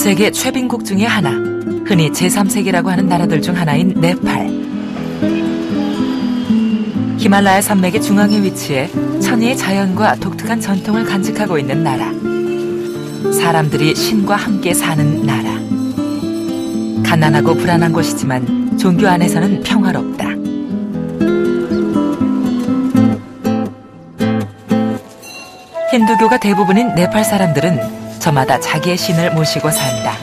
세계 최빈국 중의 하나, 흔히 제3세계라고 하는 나라들 중 하나인 네팔. 히말라야 산맥의 중앙에 위치해 천혜의 자연과 독특한 전통을 간직하고 있는 나라. 사람들이 신과 함께 사는 나라. 가난하고 불안한 곳이지만 종교 안에서는 평화롭다. 힌두교가 대부분인 네팔 사람들은 저마다 자기의 신을 모시고 산다.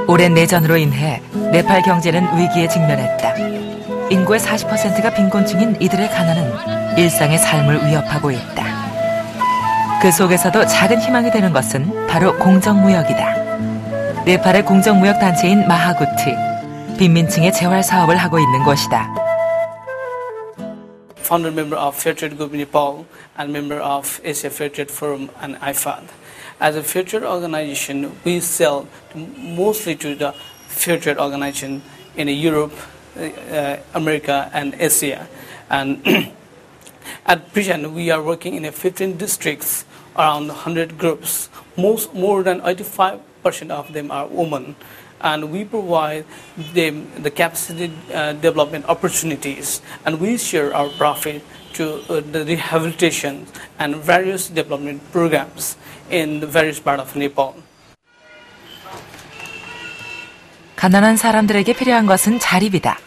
오랜 내전으로 인해 네팔 경제는 위기에 직면했다. 인구의 40%가 빈곤층인 이들의 가난은 일상의 삶을 위협하고 있다. 그 속에서도 작은 희망이 되는 것은 바로 공정무역이다. 네팔의 공정무역단체인 마하구티, 빈민층의 재활 사업을 하고 있는 곳이다. Founder member of Fair Trade Group Nepal and member of Asia Fair Trade Forum and IFAD. As a fair trade organization, we sell mostly to the fair trade organization in Europe, America and Asia. And at present, we are working in 15 districts, around 100 groups. More than 85% of them are women. And we provide them the capacity development opportunities, and we share our profit to the rehabilitation and various development programs in the various parts of Nepal. 가난한 사람들에게 필요한 것은 자립이다.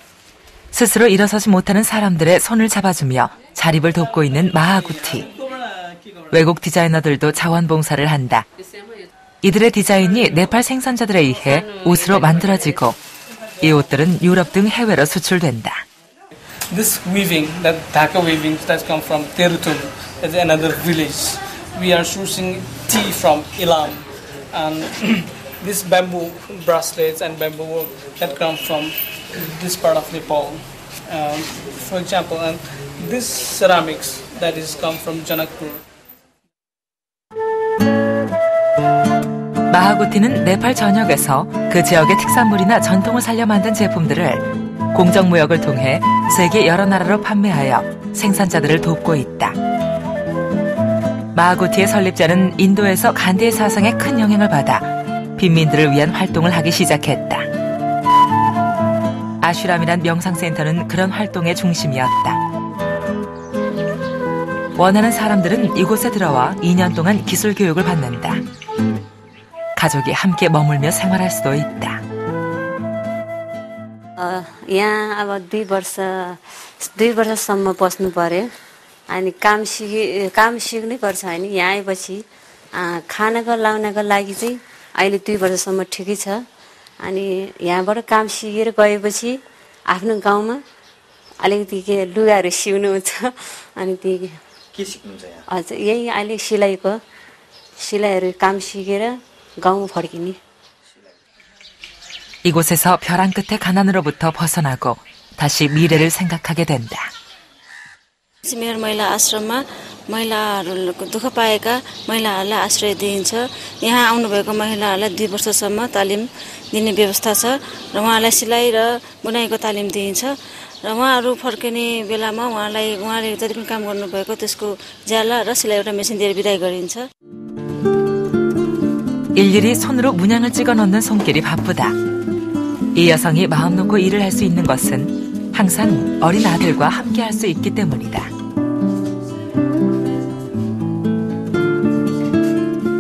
스스로 일어서지 못하는 사람들의 손을 잡아주며 자립을 돕고 있는 마하구티. 외국 디자이너들도 자원봉사를 한다. 이들의 디자인이 네팔 생산자들에 의해 옷으로 만들어지고 이 옷들은 유럽 등 해외로 수출된다. This weaving, that dhaka weaving that comes from Terutum, is another village. We are sourcing tea from Ilam, and this bamboo bracelets and bamboo work that come from this part of Nepal. For example, and this ceramics that is come from Janakpur. 마하구티는 네팔 전역에서 그 지역의 특산물이나 전통을 살려 만든 제품들을 공정무역을 통해 세계 여러 나라로 판매하여 생산자들을 돕고 있다. 마하구티의 설립자는 인도에서 간디의 사상에 큰 영향을 받아 빈민들을 위한 활동을 하기 시작했다. 아슈람이란 명상센터는 그런 활동의 중심이었다. 원하는 사람들은 이곳에 들어와 2년 동안 기술 교육을 받는다. 가족이 함께 머물며 생활할 수도 있다. यहाँ अब 2 वर्षसम्म बस्नु पर्यो. अनि काम सिक्नै पर्छ हैन. यहाँ आएपछि खानको लाउनको लागि चाहिँ अहिले 2 वर्षसम्म ठिकै छ. अनि यहाँबाट काम सिकेर गएपछि आफ्नो गाउँमा अलिकति के लुगाहरू सिउनु हुन्छ. अनि त्यही के सिक्नुहुन्छ यहाँ? हजुर यही अहिले सिलाइहरू काम सिकेर गाउँमा फर्किने. 이곳에서 벼랑 끝의 가난으로부터 벗어나고 다시 미래를 생각하게 된다. मेरो महिला आश्रममा महिलाहरूको दुःख पाएका महिलाहरूलाई आश्रय दिइन्छ. यहाँ आउनुभएको महिलाहरूलाई 2 वर्षसम्म तालिम दिने व्यवस्था छ र उहाँलाई सिलाइ र बुनाइको तालिम दिइन्छ र उहाँहरू फर्किने बेलामा उहाँले जति पनि काम गर्नुभएको त्यसको ज्याला र सिलाइ एउटा मेसिन दिएर बिदाइ गरिन्छ. 일일이 손으로 문양을 찍어 넣는 손길이 바쁘다. 이 여성이 마음 놓고 일을 할 수 있는 것은 항상 어린 아들과 함께 할 수 있기 때문이다.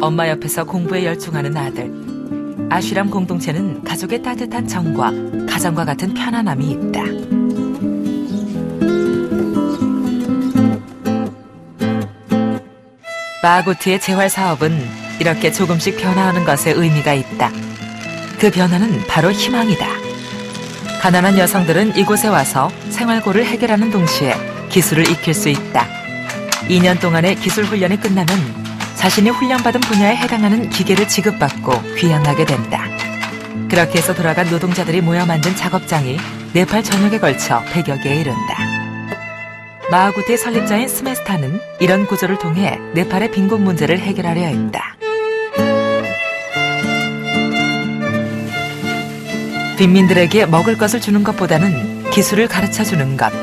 엄마 옆에서 공부에 열중하는 아들. 아슈람 공동체는 가족의 따뜻한 정과 가정과 같은 편안함이 있다. 마하구티의 재활 사업은 이렇게 조금씩 변화하는 것에 의미가 있다. 그 변화는 바로 희망이다. 가난한 여성들은 이곳에 와서 생활고를 해결하는 동시에 기술을 익힐 수 있다. 2년 동안의 기술 훈련이 끝나면 자신이 훈련받은 분야에 해당하는 기계를 지급받고 귀향하게 된다. 그렇게 해서 돌아간 노동자들이 모여 만든 작업장이 네팔 전역에 걸쳐 100여 개에 이른다. 마하구티의 설립자인 스메스타는 이런 구조를 통해 네팔의 빈곤 문제를 해결하려 했다. 빈민들에게 먹을 것을 주는 것보다는 기술을 가르쳐주는 것.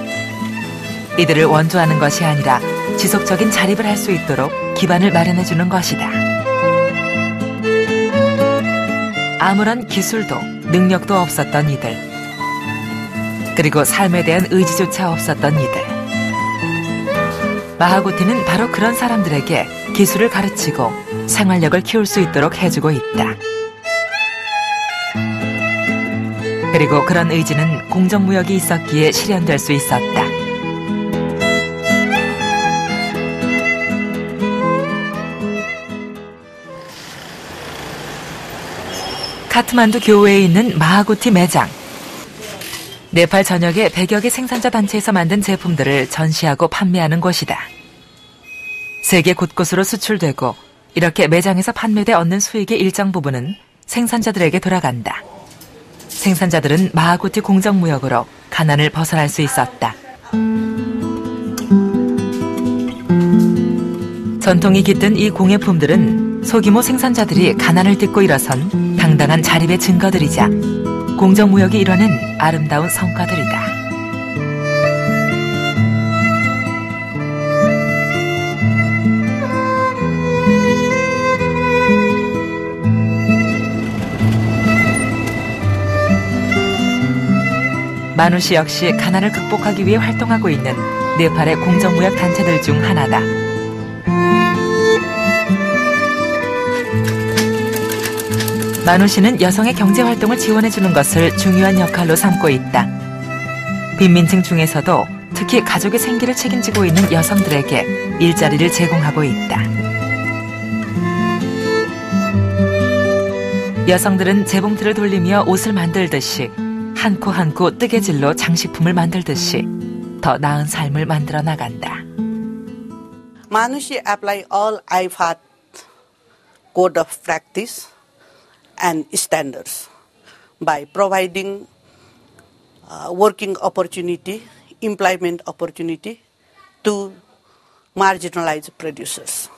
이들을 원조하는 것이 아니라 지속적인 자립을 할 수 있도록 기반을 마련해주는 것이다. 아무런 기술도 능력도 없었던 이들. 그리고 삶에 대한 의지조차 없었던 이들. 마하구티는 바로 그런 사람들에게 기술을 가르치고 생활력을 키울 수 있도록 해주고 있다. 그리고 그런 의지는 공정무역이 있었기에 실현될 수 있었다. 카트만두 교외에 있는 마하구티 매장. 네팔 전역의 100여 개 생산자 단체에서 만든 제품들을 전시하고 판매하는 곳이다. 세계 곳곳으로 수출되고 이렇게 매장에서 판매돼 얻는 수익의 일정 부분은 생산자들에게 돌아간다. 생산자들은 마하구티 공정무역으로 가난을 벗어날 수 있었다. 전통이 깃든 이 공예품들은 소규모 생산자들이 가난을 딛고 일어선 당당한 자립의 증거들이자 공정무역이 이뤄낸 아름다운 성과들이다. 마누 씨 역시 가난을 극복하기 위해 활동하고 있는 네팔의 공정무역 단체들 중 하나다. 마누 씨는 여성의 경제활동을 지원해주는 것을 중요한 역할로 삼고 있다. 빈민층 중에서도 특히 가족의 생계를 책임지고 있는 여성들에게 일자리를 제공하고 있다. 여성들은 재봉틀을 돌리며 옷을 만들듯이 한 코 한 코 뜨개질로 장식품을 만들듯이 더 나은 삶을 만들어 나간다. Manu Shi apply all IFAD code of practice and standards by providing working opportunity, employment opportunity to marginalized producers.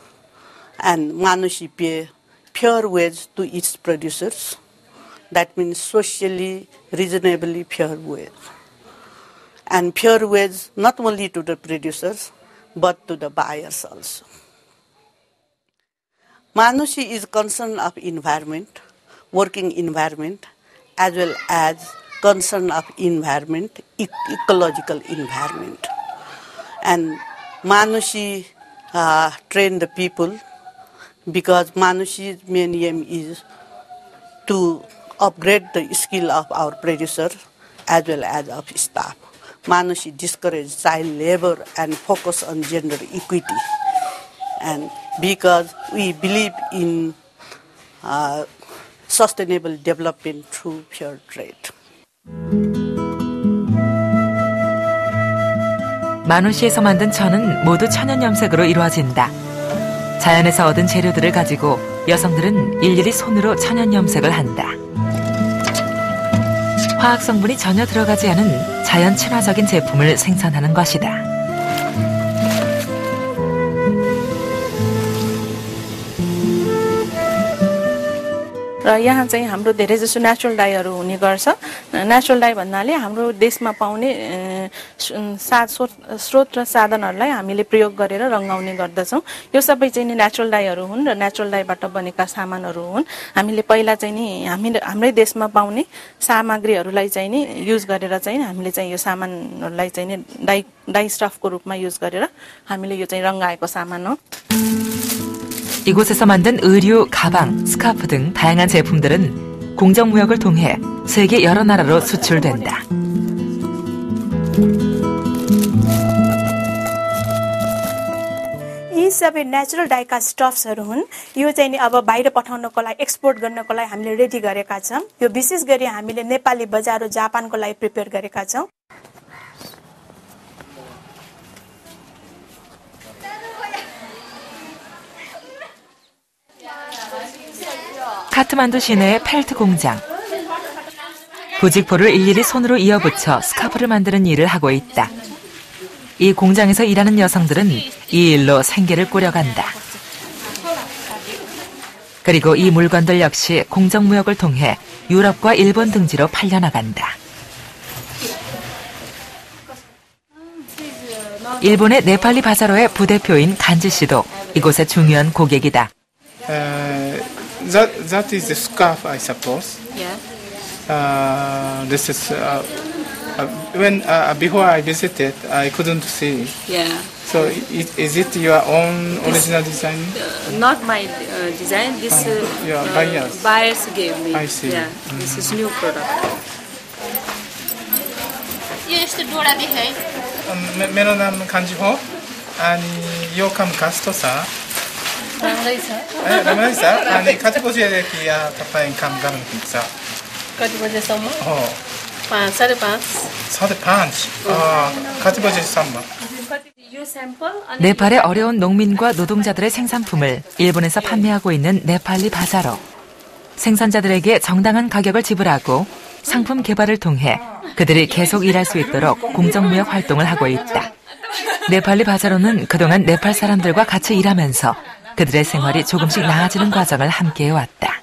And Manu Shi pay fair wage to its producers. That means socially, reasonably fair wage. And fair wage not only to the producers, but to the buyers also. Manu Shi is concerned of environment, working environment, as well as concern of environment, ecological environment. And Manu Shi train the people because Manu Shi's main aim is to upgrade the skill of our producers as well as of staff. Manu Shi discourage child labor and focus on gender equity. And because we believe in sustainable development through fair trade. 마누시에서 만든 천은 모두 천연 염색으로 이루어진다. 자연에서 얻은 재료들을 가지고 여성들은 일일이 손으로 천연 염색을 한다. 화학 성분이 전혀 들어가지 않은 자연 친화적인 제품을 생산하는 것이다. र यहाँ चाहिँ हाम्रो धेरै जसो नेचुरल डाईहरू हुने गर्छ natural die भन्नाले हाम्रो देशमा पाउने स्रोत र साधनहरूलाई हामीले प्रयोग गरेर रङ्गाउने गर्दछौँ यो सबै चाहिँ नि नेचुरल डाईहरू हुन् र नेचुरल डाईबाट बनेका सामानहरू हुन् हामीले पहिला चाहिँ नि हाम्रै देशमा पाउने सामग्रीहरूलाई चाहिँ नि युज गरेर चाहिँ हामीले चाहिँ यो सामानहरूलाई चाहिँ नि डाई स्टफको रूपमा युज गरेर हामीले यो चाहिँ रङ्गाएको सामान हो 이곳에서 만든 의류, 가방, 스카프 등 다양한 제품들은 공정무역을 통해 세계 여러 나라로 수출된다. यी सबै नेचुरल डाईका स्टफ्सहरू हुन् यो चाहिँ नि अब बाहिर पठाउनको लागि एक्सपोर्ट गर्नको लागि हामीले रेडी गरेका छौँ यो विशेष गरी हामीले नेपाली बजार र जापानको लागि प्रिपेयर गरेका छौँ 카트만두 시내의 펠트 공장. 부직포를 일일이 손으로 이어붙여 스카프를 만드는 일을 하고 있다. 이 공장에서 일하는 여성들은 이 일로 생계를 꾸려간다. 그리고 이 물건들 역시 공정무역을 통해 유럽과 일본 등지로 팔려나간다. 일본의 네팔리 바자로의 부대표인 간지 씨도 이곳의 중요한 고객이다. That is the scarf, I suppose. Yeah. This is when before I visited, I couldn't see. Yeah. So is it your own original design? Not my design. This your buyers. buyers gave me. I see. Yeah. This is new product. मेरो नाम कान्जी हो अनि यो काम कास्तो छ राम्रै छ राम्रै छ अनि कति बजेदेखि तपाईं काम गर्नुहुन्छ कति बजेसम्म हो 5:30 कति बजेसम्म यो 샘플 네팔의 어려운 농민과 노동자들의 생산품을 일본에서 판매하고 있는 네팔리 바자로. 생산자들에게 정당한 가격을 지불하고 상품 개발을 통해 그들이 계속 일할 수 있도록 공정무역 활동을 하고 있다. 네팔리 바자로는 그동안 네팔 사람들과 같이 일하면서 그들의 생활이 조금씩 나아지는 과정을 함께해왔다.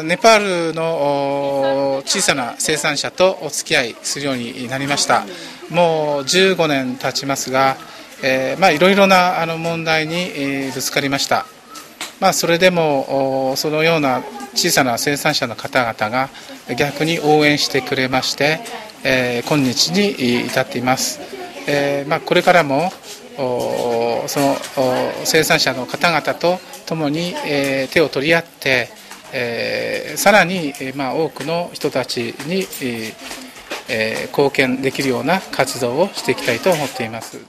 ネパールの小さな生産者とお付き合いするようになりました。もう15年経ちますが、いろいろな問題にぶつかりました。それでもそのような小さな生産者の方々が逆に応援してくれまして、今日に至っています。これからもその生産者の方々と共に手を取り合って、さらに多くの人たちに貢献できるような活動をしていきたいと思っています。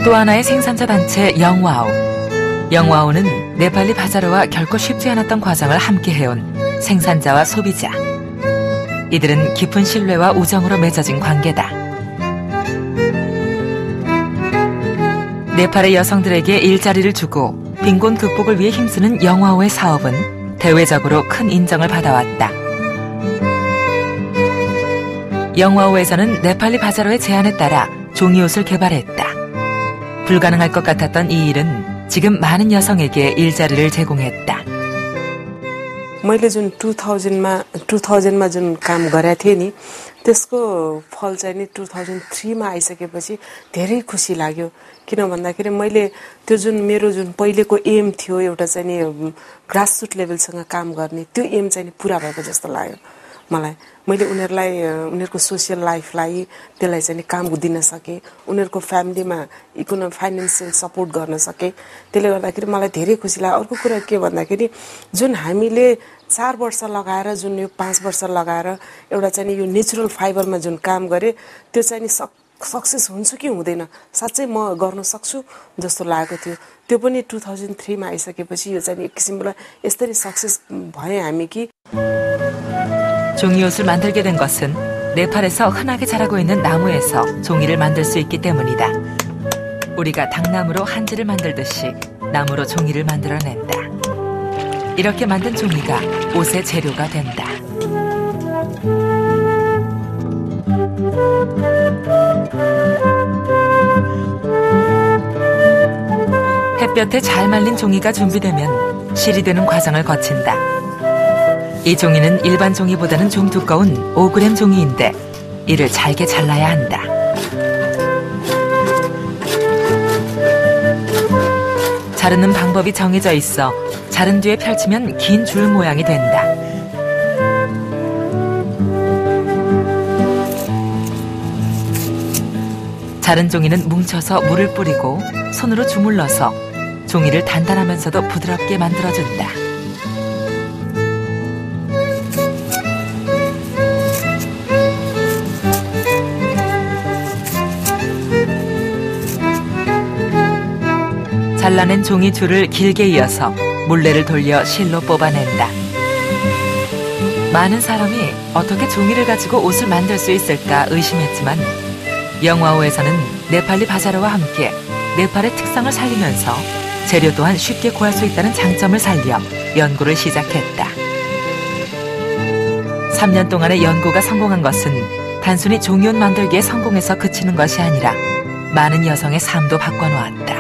또 하나의 생산자 단체 영와오. 영와오는 네팔리 바자로와 결코 쉽지 않았던 과정을 함께 해온 생산자와 소비자. 이들은 깊은 신뢰와 우정으로 맺어진 관계다. 네팔의 여성들에게 일자리를 주고 빈곤 극복을 위해 힘쓰는 영와오의 사업은 대외적으로 큰 인정을 받아왔다. 영와오에서는 네팔리 바자로의 제안에 따라 종이옷을 개발했다. 불가능할 것 같았던 이 일은 지금 많은 여성에게 일자리를 제공했다. मैले जुन 2000मा जुन काम गरेको थिएँ नि त्यसको फल चाहिँ नि 2003मा आइसकेपछि धेरै खुसी लाग्यो किन भन्दाखेरि मैले त्यो जुन मेरो जुन पहिलेको एम थियो एउटा चाहिँ नि ग्रासरुट लेभलसँग काम गर्ने त्यो एम चाहिँ नि पूरा भएको जस्तो लाग्यो मलाई मैले उनीहरुलाई उनीहरुको सोशल लाइफलाई त्यसलाई चाहिँ नि काम दिन सके उनीहरुको फ्यामिलीमा इकोनोमिक फाइनान्शियल सपोर्ट गर्न सके त्यसले गर्दाखेरि मलाई धेरै खुसी लाग्यो अर्को कुरा के भन्दाखेरि जुन हामीले 4 वर्ष लगाएर जुन यो 5 वर्ष लगाएर एउटा चाहिँ नि यो नेचुरल फाइबरमा जुन काम गरे त्यो चाहिँ नि सक्सेस हुन्छ कि हुँदैन साच्चै म गर्न सक्छु जस्तो लागेको थियो त्यो पनि 2003 मा आइसकेपछि यो चाहिँ एक किसिमले यसरी सक्सेस भए हामी कि 종이옷을 만들게 된 것은 네팔에서 흔하게 자라고 있는 나무에서 종이를 만들 수 있기 때문이다. 우리가 당나무로 한지를 만들듯이 나무로 종이를 만들어낸다. 이렇게 만든 종이가 옷의 재료가 된다. 햇볕에 잘 말린 종이가 준비되면 실이 되는 과정을 거친다. 이 종이는 일반 종이보다는 좀 두꺼운 5g 종이인데 이를 잘게 잘라야 한다. 자르는 방법이 정해져 있어 자른 뒤에 펼치면 긴 줄 모양이 된다. 자른 종이는 뭉쳐서 물을 뿌리고 손으로 주물러서 종이를 단단하면서도 부드럽게 만들어준다. 잘라낸 종이 줄을 길게 이어서 물레를 돌려 실로 뽑아낸다. 많은 사람이 어떻게 종이를 가지고 옷을 만들 수 있을까 의심했지만 영화호에서는 네팔리 바자로와 함께 네팔의 특성을 살리면서 재료 또한 쉽게 구할 수 있다는 장점을 살려 연구를 시작했다. 3년 동안의 연구가 성공한 것은 단순히 종이옷 만들기에 성공해서 그치는 것이 아니라 많은 여성의 삶도 바꿔놓았다.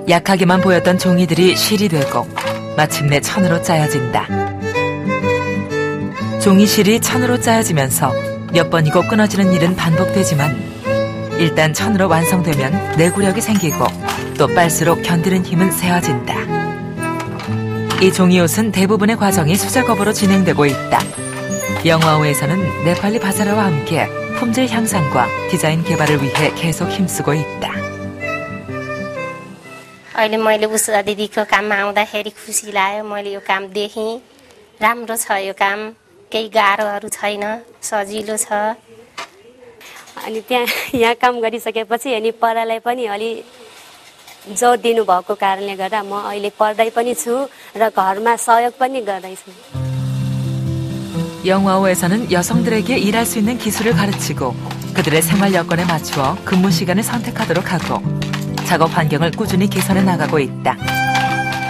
약하게만 보였던 종이들이 실이 되고 마침내 천으로 짜여진다. 종이실이 천으로 짜여지면서 몇 번이고 끊어지는 일은 반복되지만 일단 천으로 완성되면 내구력이 생기고 또 빨수록 견디는 힘은 세워진다. 이 종이옷은 대부분의 과정이 수작업으로 진행되고 있다. 영화호에서는 네팔리 바자라와 함께 품질 향상과 디자인 개발을 위해 계속 힘쓰고 있다. अहिले मैले उषा दिदीको काममा आउँदाखेरि खुसी लाग्यो मैले यो काम देखेँ राम्रो छ यो काम केही गाह्रोहरू छैन सजिलो छ अनि त्यहाँ यहाँ काम गरिसकेपछि अनि पढाइलाई पनि अलि जोड दिनुभएको कारणले गर्दा म अहिले पढ्दै पनि छु र घरमा सहयोग पनि गर्दैछु. 영화호에서는 여성들에게 일할 수 있는 기술을 가르치고 그들의 생활 여건에 맞추어 근무 시간을 선택하도록 하고 작업 환경을 꾸준히 개선해 나가고 있다.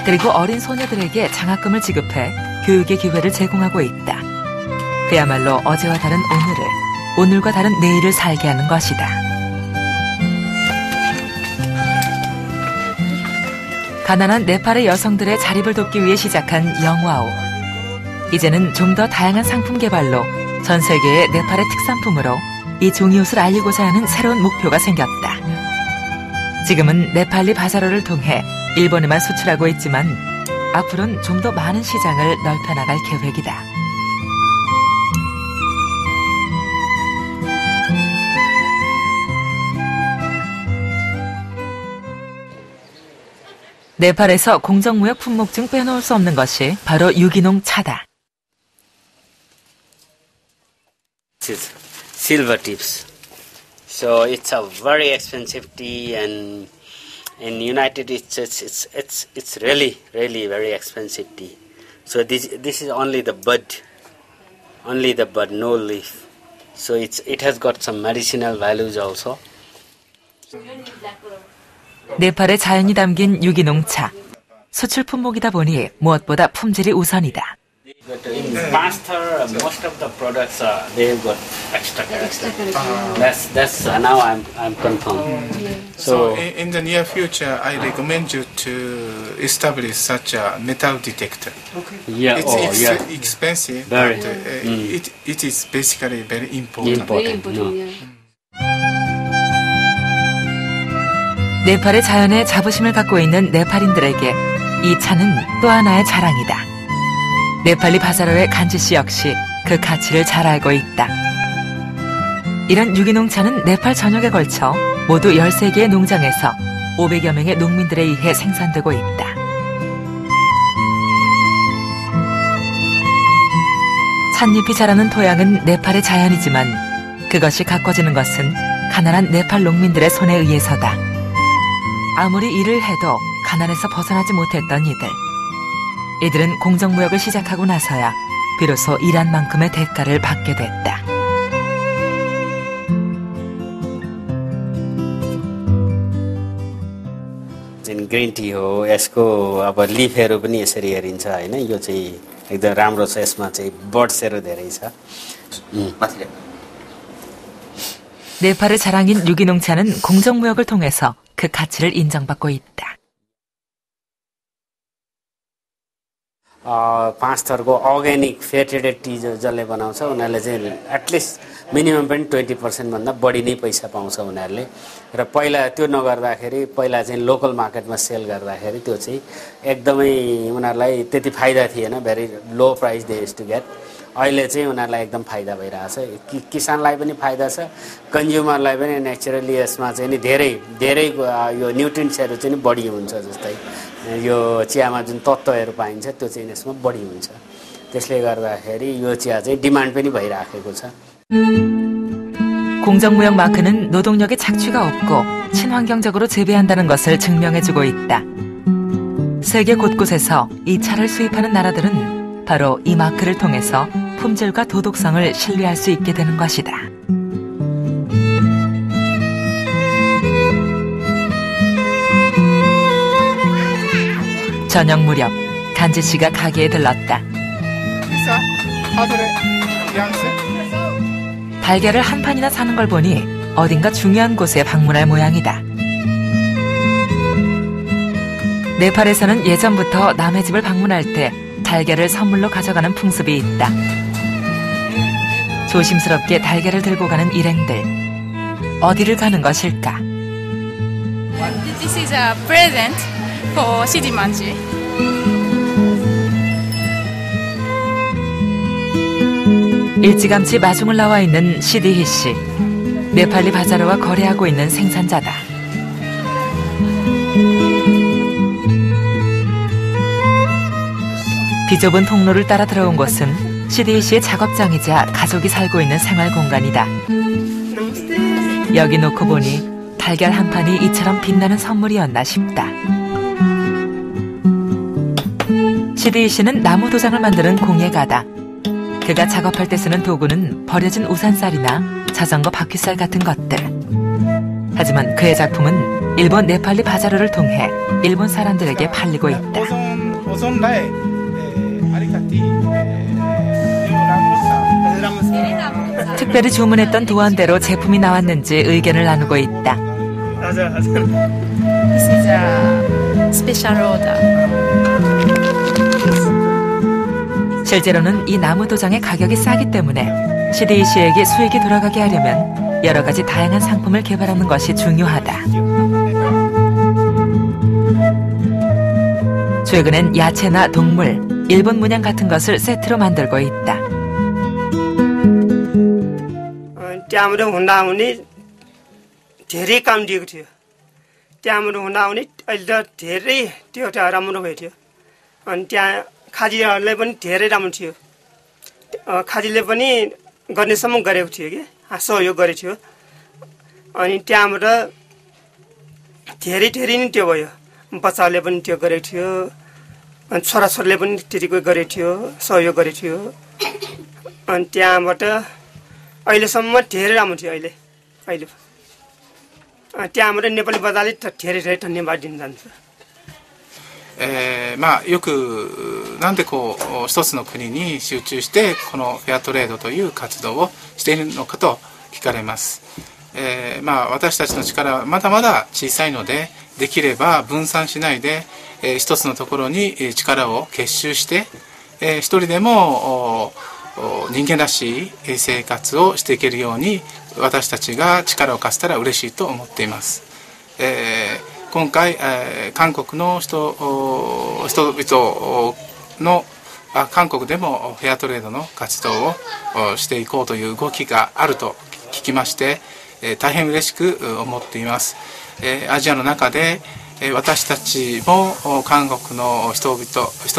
그리고 어린 소녀들에게 장학금을 지급해 교육의 기회를 제공하고 있다. 그야말로 어제와 다른 오늘을, 오늘과 다른 내일을 살게 하는 것이다. 가난한 네팔의 여성들의 자립을 돕기 위해 시작한 영화호. 이제는 좀 더 다양한 상품 개발로 전 세계의 네팔의 특산품으로 이 종이옷을 알리고자 하는 새로운 목표가 생겼다. 지금은 네팔리 바자로를 통해 일본에만 수출하고 있지만 앞으로는 좀 더 많은 시장을 넓혀나갈 계획이다. 네팔에서 공정무역 품목 중 빼놓을 수 없는 것이 바로 유기농 차다. Silver tips. So it's a very expensive tea, and in United States it's really very expensive tea. So this is only the bud, no leaf. So it has got some medicinal values also. 네팔의 자연이 담긴 유기농 차. 수출 품목이다 보니 무엇보다 품질이 우선이다. In Pasteur, most of the products they've got extra character. That's now I'm confirmed. So in the near future, I recommend you to establish such a metal detector. Yeah, it's expensive, very. but it is basically very important. 네팔의 자연에 자부심을 갖고 있는 네팔인들에게 이 차는 또 하나의 자랑이다. 네팔리 바자로의 간지 씨 역시 그 가치를 잘 알고 있다. 이런 유기농 차는 네팔 전역에 걸쳐 모두 13개의 농장에서 500여 명의 농민들에 의해 생산되고 있다. 찻잎이 자라는 토양은 네팔의 자연이지만 그것이 가꿔지는 것은 가난한 네팔 농민들의 손에 의해서다. 아무리 일을 해도 가난에서 벗어나지 못했던 이들은 공정무역을 시작하고 나서야 비로소 일한 만큼의 대가를 받게 됐다. Green tea हो यसको अब लिफहरू पनि यसरी हेरिन्छ हैन यो चाहिँ एकदम राम्रो छ यसमा चाहिँ बर्ड्सहरू धेरै छ. 네팔의 자랑인 유기농차는 공정무역을 통해서 그 가치를 인정받고 있다. पाँच थरको अर्ग्यानिक फेयर ट्रेडेड टी जसले बनाउँछ उनीहरूले चाहिँ एटलिस्ट मिनिमम पनि 20% भन्दा बढी नै पैसा पाउँछ उनीहरूले र पहिला त्यो नगर्दाखेरि पहिला चाहिँ लोकल मार्केटमा सेल गर्दाखेरि त्यो चाहिँ एकदमै उनीहरूलाई त्यति फाइदा थिएन very low price they used to get अहिले चाहिँ उनीहरूलाई एकदम फाइदा भइरहेछ किसानलाई पनि फाइदा छ कन्ज्युमरलाई पनि नेचुरली यसमा चाहिँ नि धेरै यो न्युट्रिन्ट्सहरू चाहिँ बढी हुन्छ जस्तै यो चियामा जुन तत्त्वहरू पाइन्छ त्यो चाहिँ यसमा बढी हुन्छ त्यसले गर्दाखेरि यो चिया चाहिँ डिमान्ड पनि भइराखेको छ. 공정무역 마크는 노동력의 착취가 없고 친환경적으로 재배한다는 것을 증명해주고 있다. 세계 곳곳에서 이 차를 수입하는 나라들은 바로 이 마크를 통해서 품질과 도덕성을 신뢰할 수 있게 되는 것이다. 저녁 무렵 간지 씨가 가게에 들렀다. 달걀을 한 판이나 사는 걸 보니 어딘가 중요한 곳에 방문할 모양이다. 네팔에서는 예전부터 남의 집을 방문할 때 달걀을 선물로 가져가는 풍습이 있다. 조심스럽게 달걀을 들고 가는 일행들. 어디를 가는 것일까? This is a present for Sidi Manji. 일찌감치 마중을 나와 있는 시디히 씨. 네팔리 바자르와 거래하고 있는 생산자다. 비좁은 통로를 따라 들어온 곳은 시디히 씨의 작업장이자 가족이 살고 있는 생활 공간이다. 여기 놓고 보니 달걀 한 판이 이처럼 빛나는 선물이었나 싶다. 시디히 씨는 나무 도장을 만드는 공예가다. 그가 작업할 때 쓰는 도구는 버려진 우산살이나 자전거 바퀴살 같은 것들. 하지만 그의 작품은 일본 네팔리 바자르를 통해 일본 사람들에게 팔리고 있다. 특별히 주문했던 도안대로 제품이 나왔는지 의견을 나누고 있다. This is a special order. 실제로는 이 나무 도장의 가격이 싸기 때문에 시디히 씨에게 수익이 돌아가게 하려면 여러 가지 다양한 상품을 개발하는 것이 중요하다. 최근엔 야채나 동물, 일본 문양 같은 것을 세트로 만들고 있다. त्यहाँबाट हुँदा हुने धेरै काम दिएको थियो त्यहाँबाट हुँदा हुने अहिले त धेरै त्यो एउटा राम्रो भयो थियो अनि त्यहाँ खाजीहरूलाई पनि धेरै राम्रो थियो खाजीले पनि गर्नेसम्म गरेको थियो कि सहयोग गरेको थियो अनि त्यहाँबाट धेरै धेरै नै त्यो भयो बच्चाहरूले पनि त्यो गरेको थियो अनि छोराछोरीले पनि त्यतिकै गरेको थियो सहयोग गरेको थियो अनि त्यहाँबाट अहिलेसम्म धेरै राम्रो थियो अहिले त्यहाँबाट नेपाली बजारले धेरै धेरै धन्यवाद दिन जान्छよくなんでこう一つの国に集中してこのフェアトレードという活動をしているのかと聞かれます。私たちの力はまだまだ小さいのでできれば分散しないで一つのところに力を結集して一人でも人間らしい生活をしていけるように私たちが力を貸せたら嬉しいと思っています。今回、韓国の人々の韓国でもフェアトレードの活動をしていこうという動きがあると聞きまして、大変嬉しく思っています。アジアの中で私たちも韓国の人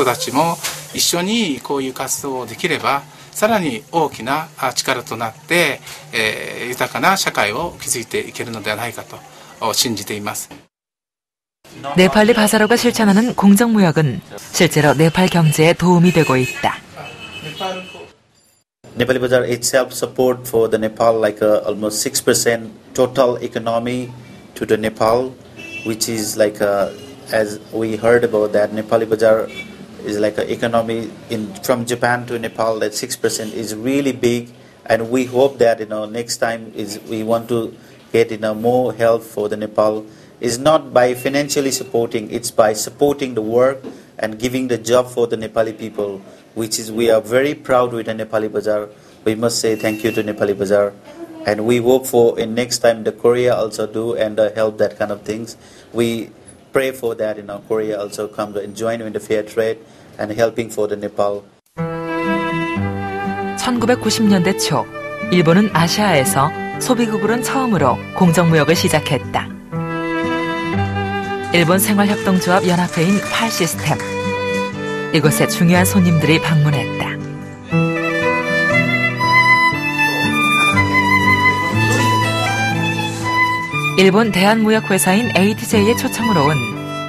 たちも一緒にこういう活動をできればさらに大きな力となって、豊かな社会を築いていけるのではないかと信じています。 네팔리 바자로가 실천하는 공정무역은 실제로 네팔 경제에 도움이 되고 있다. Nepali Bazaar itself support for the Nepal like almost 6% total economy to the Nepal, which is like as we heard about that Nepali Bazaar is like an economy from Japan to Nepal that 6% is really big, and we hope that next time is we want to get more help for the Nepal. Is not by financially supporting, it's by supporting the work and giving the job for the Nepali people, which is we are very proud with the Nepali Bazaar. We must say thank you to Nepali Bazaar, and we hope for in next time the Korea also do and help that kind of things. We pray for that Korea also come to join in the fair trade and helping for the Nepal. 1990년대 초 일본은 아시아에서 소비국으로는 처음으로 공정무역을 시작했다. 일본 생활협동조합 연합회인 팔시스템. 이곳에 중요한 손님들이 방문했다. 일본 대한무역회사인 ATJ의 초청으로 온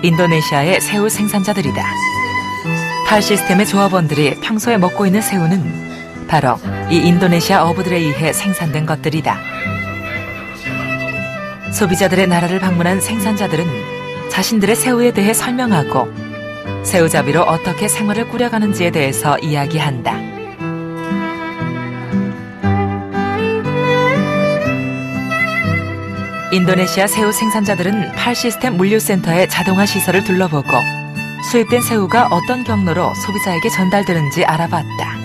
인도네시아의 새우 생산자들이다. 팔시스템의 조합원들이 평소에 먹고 있는 새우는 바로 이 인도네시아 어부들에 의해 생산된 것들이다. 소비자들의 나라를 방문한 생산자들은 자신들의 새우에 대해 설명하고 새우잡이로 어떻게 생활을 꾸려가는지에 대해서 이야기한다. 인도네시아 새우 생산자들은 팔 시스템 물류센터의 자동화 시설을 둘러보고 수입된 새우가 어떤 경로로 소비자에게 전달되는지 알아봤다.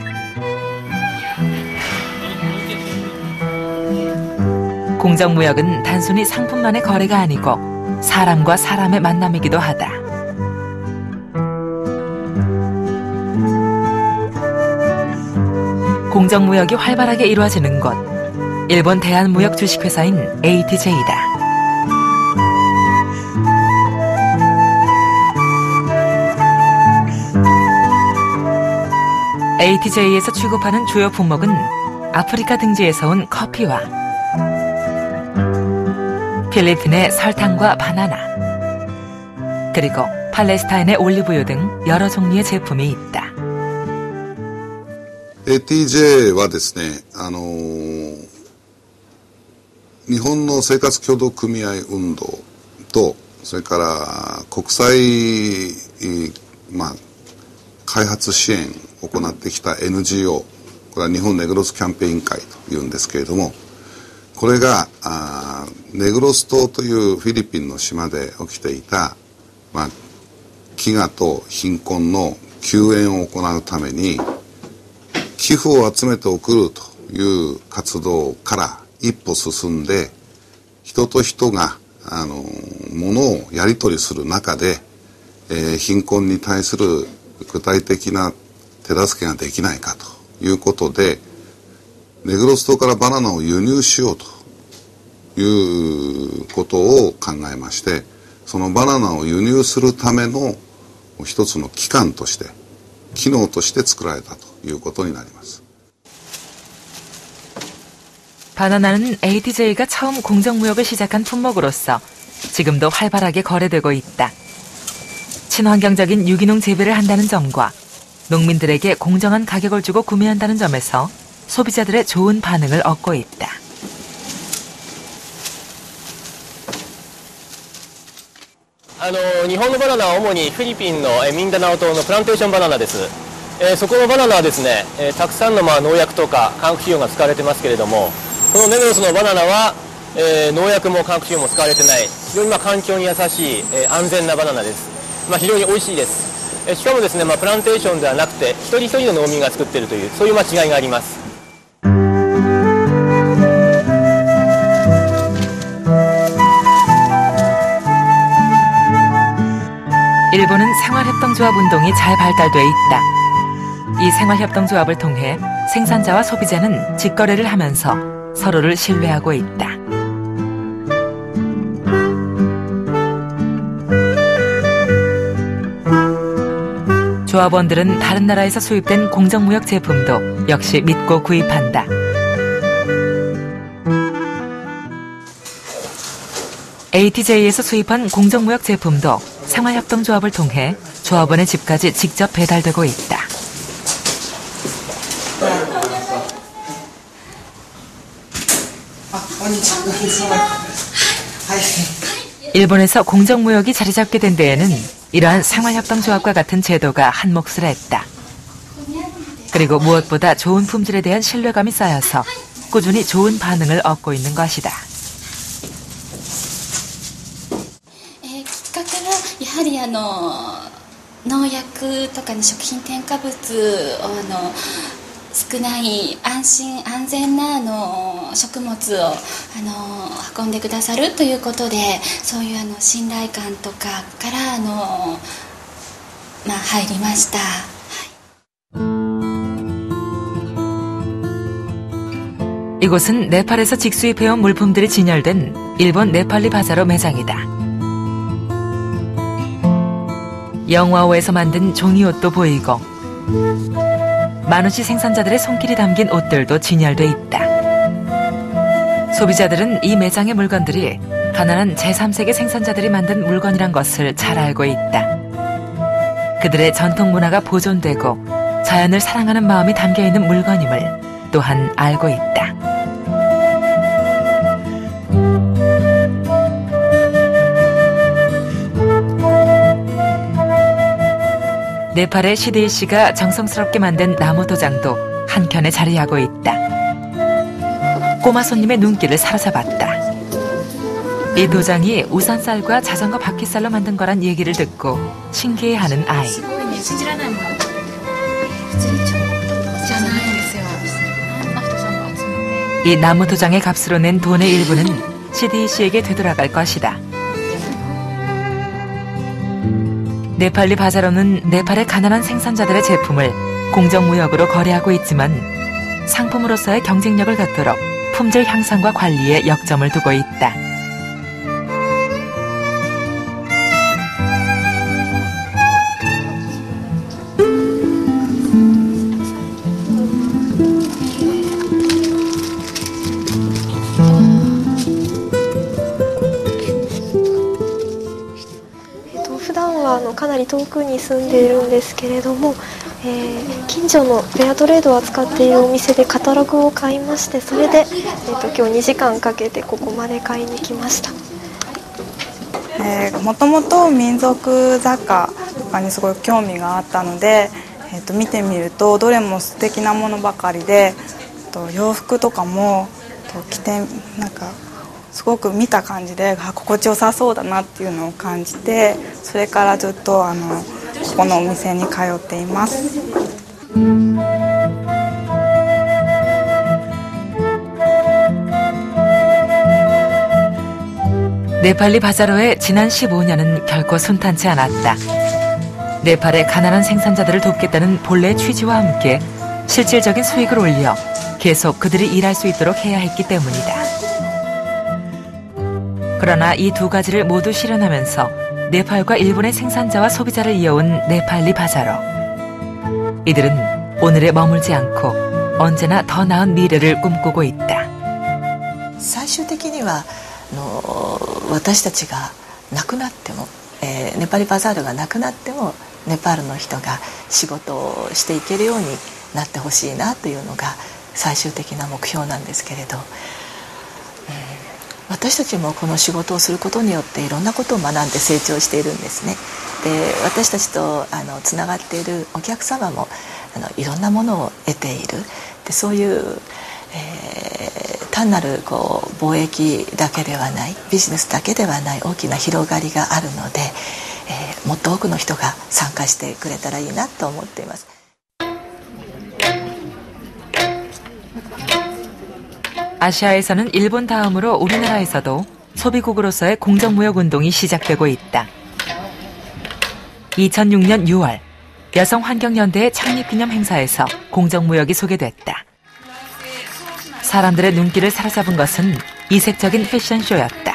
공정무역은 단순히 상품만의 거래가 아니고 사람과 사람의 만남이기도 하다. 공정무역이 활발하게 이루어지는 곳, 일본 대한무역 주식회사인 ATJ다. ATJ에서 취급하는 주요 품목은 아프리카 등지에서 온 커피와 필리핀의 설탕과 바나나, 그리고 팔레스타인의 올리브유 등 여러 종류의 제품이 있다. ATJ はですね、日本の生活協同組合運動と、それから国際、開発支援を行ってきた NGO、これは日本ネグロスキャンペーン委員会というんですけれども、これがネグロス島というフィリピンの島で起きていた、飢餓と貧困の救援を行うために寄付を集めて送るという活動から一歩進んで、人と人が物をやり取りする中で、貧困に対する具体的な手助けができないかということで、ネグロス島からバナナを輸入しようということを考えまして、そのバナナを輸入するための一つの機関として、機能として作られたということになります。 바나나는 ATJ가 처음 공정무역을 시작한 품목으로서 지금도 활발하게 거래되고 있다. 친환경적인 유기농 재배를 한다는 점과 농민들에게 공정한 가격을 주고 구매한다는 점에서 소비자들의 좋은 반응을 얻고 있다. 日本のバナナは主にフィリピンのミンダナオ島のプランテーションバナナです。そこのバナナはですね、たくさんの農薬とか化学肥料が使われてますけれども、このネグロスのバナナは、農薬も化学肥料も使われてない、非常に環境に優しい、安全なバナナです。非常に美味しいです。しかもですね、プランテーションではなくて、一人一人の農民が作っているという、そういう違いがあります。 일본은 생활협동조합 운동이 잘 발달돼 있다. 이 생활협동조합을 통해 생산자와 소비자는 직거래를 하면서 서로를 신뢰하고 있다. 조합원들은 다른 나라에서 수입된 공정무역 제품도 역시 믿고 구입한다. ATJ에서 수입한 공정무역 제품도 생활협동조합을 통해 조합원의 집까지 직접 배달되고 있다. 일본에서 공정무역이 자리 잡게 된 데에는 이러한 생활협동조합과 같은 제도가 한 몫을 했다. 그리고 무엇보다 좋은 품질에 대한 신뢰감이 쌓여서 꾸준히 좋은 반응을 얻고 있는 것이다. やはり農薬とか食品添加物少ない安心安全な食物を運んでくださるということで、そういう信頼感とかから入りました。 이곳은 네팔에서 직수입해온 물품들이 진열된 일본 네팔리 바자로 매장이다. 영화호에서 만든 종이옷도 보이고 마누시 생산자들의 손길이 담긴 옷들도 진열돼 있다. 소비자들은 이 매장의 물건들이 가난한 제3세계 생산자들이 만든 물건이란 것을 잘 알고 있다. 그들의 전통 문화가 보존되고 자연을 사랑하는 마음이 담겨있는 물건임을 또한 알고 있다. 네팔의 시데이 씨가 정성스럽게 만든 나무 도장도 한켠에 자리하고 있다. 꼬마 손님의 눈길을 사로잡았다. 이 도장이 우산쌀과 자전거 바퀴살로 만든 거란 얘기를 듣고 신기해하는 아이. 이 나무 도장의 값으로 낸 돈의 일부는 시데이 씨에게 되돌아갈 것이다. 네팔리 바자로는 네팔의 가난한 생산자들의 제품을 공정무역으로 거래하고 있지만 상품으로서의 경쟁력을 갖도록 품질 향상과 관리에 역점을 두고 있다.普段はかなり遠くに住んでいるんですけれども、近所のフェアトレードを扱っているお店でカタログを買いまして、それで、今日2時間かけてここまで買いに来ました。もともと民族雑貨とかにすごい興味があったので、見てみるとどれも素敵なものばかりで、洋服とかも着てなんかすごく見た感じで心地よさそうだなっていうのを感じて、それからずっとここのお店に通っています。네팔리 바자로의 지난 15년은 결코 순탄치 않았다. 네팔의 가난한 생산자들을 돕겠다는 본래 취지와 함께 실질적인 수익을 올려 계속 그들이 일할 수 있도록 해야 했기 때문이다. 그러나 이 두 가지를 모두 실현하면서 네팔과 일본의 생산자와 소비자를 이어온 네팔리 바자로. 이들은 오늘에 머물지 않고 언제나 더 나은 미래를 꿈꾸고 있다. 最終的には私たちが亡くなっても、ネパリバザールがなくなってもネパールの人が仕事をしていけるようになってほしいなというのが最終的な目標なんですけれど、私たちもこの仕事をすることによっていろんなことを学んで成長しているんですね。で、私たちとつながっているお客様もいろんなものを得ている。で、そういう、単なる貿易だけではない、ビジネスだけではない大きな広がりがあるので、もっと多くの人が参加してくれたらいいなと思っています。 아시아에서는 일본 다음으로 우리나라에서도 소비국으로서의 공정무역 운동이 시작되고 있다. 2006년 6월 여성환경연대의 창립기념 행사에서 공정무역이 소개됐다. 사람들의 눈길을 사로잡은 것은 이색적인 패션쇼였다.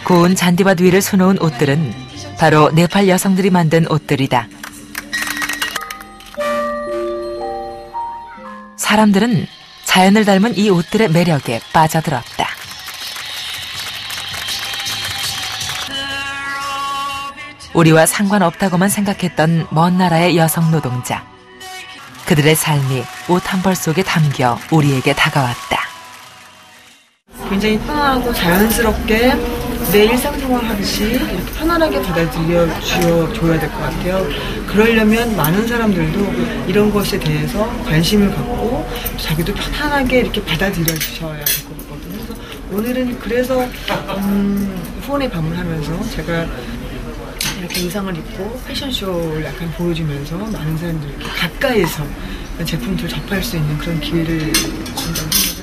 고운 잔디밭 위를 수놓은 옷들은 바로 네팔 여성들이 만든 옷들이다. 사람들은 자연을 닮은 이 옷들의 매력에 빠져들었다. 우리와 상관없다고만 생각했던 먼 나라의 여성 노동자. 그들의 삶이 옷 한 벌 속에 담겨 우리에게 다가왔다. 굉장히 편하고 자연스럽게 내 일상생활 하듯이 이렇게 편안하게 받아들여줘야 될 것 같아요. 그러려면 많은 사람들도 이런 것에 대해서 관심을 갖고 자기도 편안하게 이렇게 받아들여주셔야 될 것 같거든요. 그래서 오늘은 그래서 후원에 방문하면서 제가 이렇게 의상을 입고 패션쇼를 약간 보여주면서 많은 사람들이 이렇게 가까이서 제품들 접할 수 있는 그런 기회를 준다고 생각을 해요.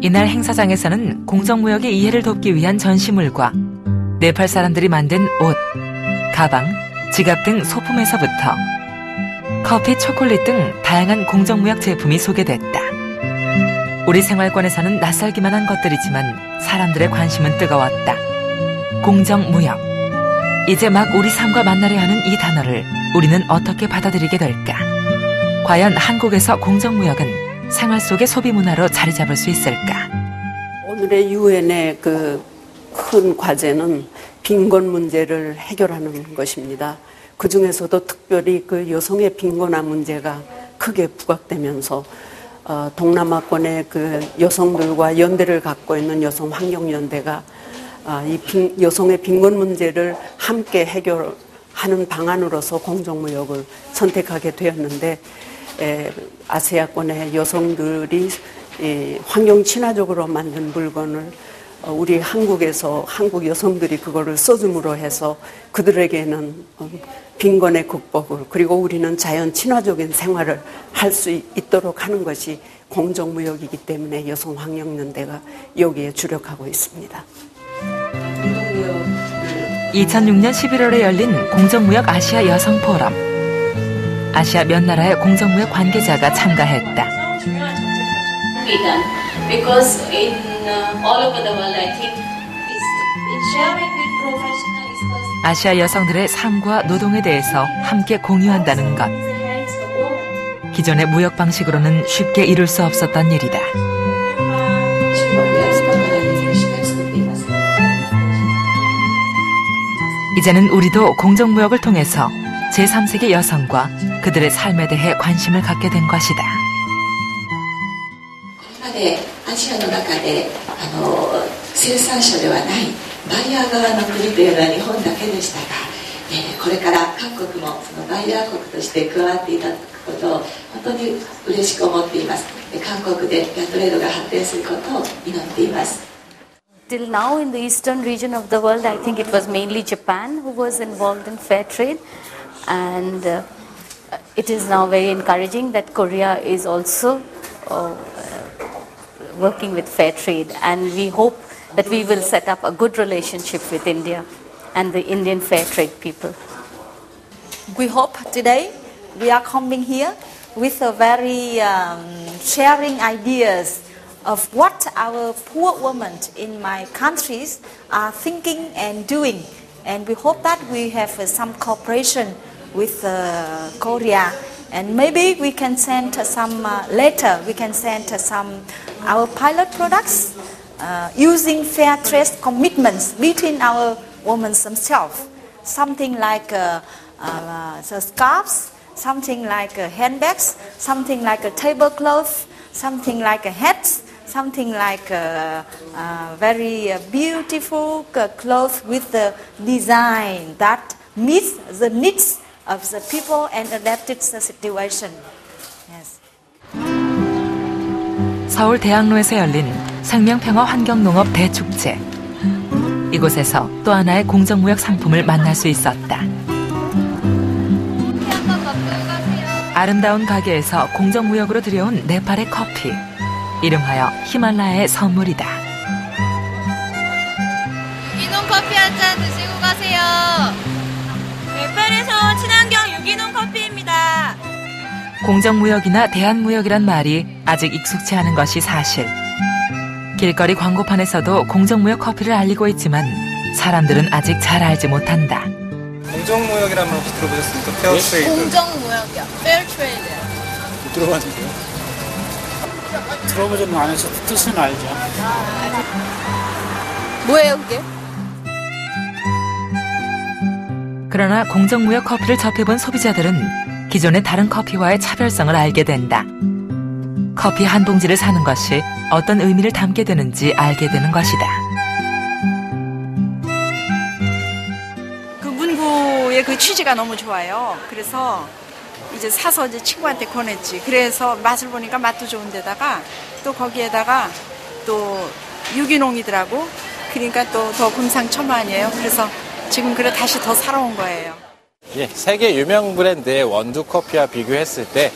이날 행사장에서는 공정무역의 이해를 돕기 위한 전시물과 네팔 사람들이 만든 옷, 가방, 지갑 등 소품에서부터 커피, 초콜릿 등 다양한 공정무역 제품이 소개됐다. 우리 생활권에서는 낯설기만 한 것들이지만 사람들의 관심은 뜨거웠다. 공정무역. 이제 막 우리 삶과 만나려 하는 이 단어를 우리는 어떻게 받아들이게 될까? 과연 한국에서 공정무역은 생활 속의 소비 문화로 자리 잡을 수 있을까? 오늘의 유엔의 그 큰 과제는 빈곤 문제를 해결하는 것입니다. 그 중에서도 특별히 그 여성의 빈곤화 문제가 크게 부각되면서 동남아권의 그 여성들과 연대를 갖고 있는 여성 환경연대가 여성의 빈곤 문제를 함께 해결하는 방안으로서 공정무역을 선택하게 되었는데 아시아권의 여성들이 환경 친화적으로 만든 물건을 우리 한국에서 한국 여성들이 그거를 써줌으로 해서 그들에게는 빈곤의 극복을 그리고 우리는 자연 친화적인 생활을 할 수 있도록 하는 것이 공정무역이기 때문에 여성환경연대가 여기에 주력하고 있습니다. 2006년 11월에 열린 공정무역 아시아 여성 포럼. 아시아 몇 나라의 공정무역 관계자가 참가했다. Because in all over the world, I think in sharing with professionals. 아시아 여성들의 삶과 노동에 대해서 함께 공유한다는 것. 기존의 무역 방식으로는 쉽게 이룰 수 없었던 일이다. 이제는 우리도 공정무역을 통해서 제3세계 여성과 그들의 삶에 대해 관심을 갖게 된 것이다. アジアの中で生産者ではないバイヤー側の国というのは日本だけでしたが、これから韓国もそのバイヤー国として加わっていただくことを本当に嬉しく思っています。韓国でフェアトレードが発展することを祈っています。 Till now in the eastern region of the world, I think it was mainly Japan who was involved in fair trade, and it is now very encouraging that Korea is also working with fair trade, and we hope that we will set up a good relationship with India and the Indian fair trade people. We hope today we are coming here with a very sharing ideas of what our poor women in my countries are thinking and doing, and we hope that we have some cooperation with Korea. And maybe we can send some later. We can send some our pilot products using fair trade commitments between our women themselves. Something like scarves, something like handbags, something like a tablecloth, something like hats, something like very beautiful clothes with the design that meets the needs of the people and adapted the situation. Yes. 서울 대학로에서 열린 생명평화 환경농업 대축제. 이곳에서 또 하나의 공정무역 상품을 만날 수 있었다. 아름다운 가게에서 공정무역으로 들여온 네팔의 커피. 이름하여 히말라야의 선물이다. 유기농 커피 한 잔 드시고 가세요. 네팔에서 친환경 유기농 커피입니다. 공정무역이나 대한무역이란 말이 아직 익숙치 않은 것이 사실. 길거리 광고판에서도 공정무역 커피를 알리고 있지만 사람들은 아직 잘 알지 못한다. 공정무역이라는 말 혹시 들어보셨습니까? 페어트레이드. 공정무역이요. 페어트레이드. 못 들어봤는데요? 들어보지는 않아서 뜻은 알죠. 뭐예요 그게? 그러나 공정무역 커피를 접해본 소비자들은 기존의 다른 커피와의 차별성을 알게 된다. 커피 한 봉지를 사는 것이 어떤 의미를 담게 되는지 알게 되는 것이다. 그 문구의 그 취지가 너무 좋아요. 그래서 이제 사서 이제 친구한테 권했지. 그래서 맛을 보니까 맛도 좋은데다가 또 거기에다가 또 유기농이더라고. 그러니까 또 더 금상첨화아니에요. 그래서 지금 그래 다시 더 살아온 거예요. 예, 세계 유명 브랜드의 원두 커피와 비교했을 때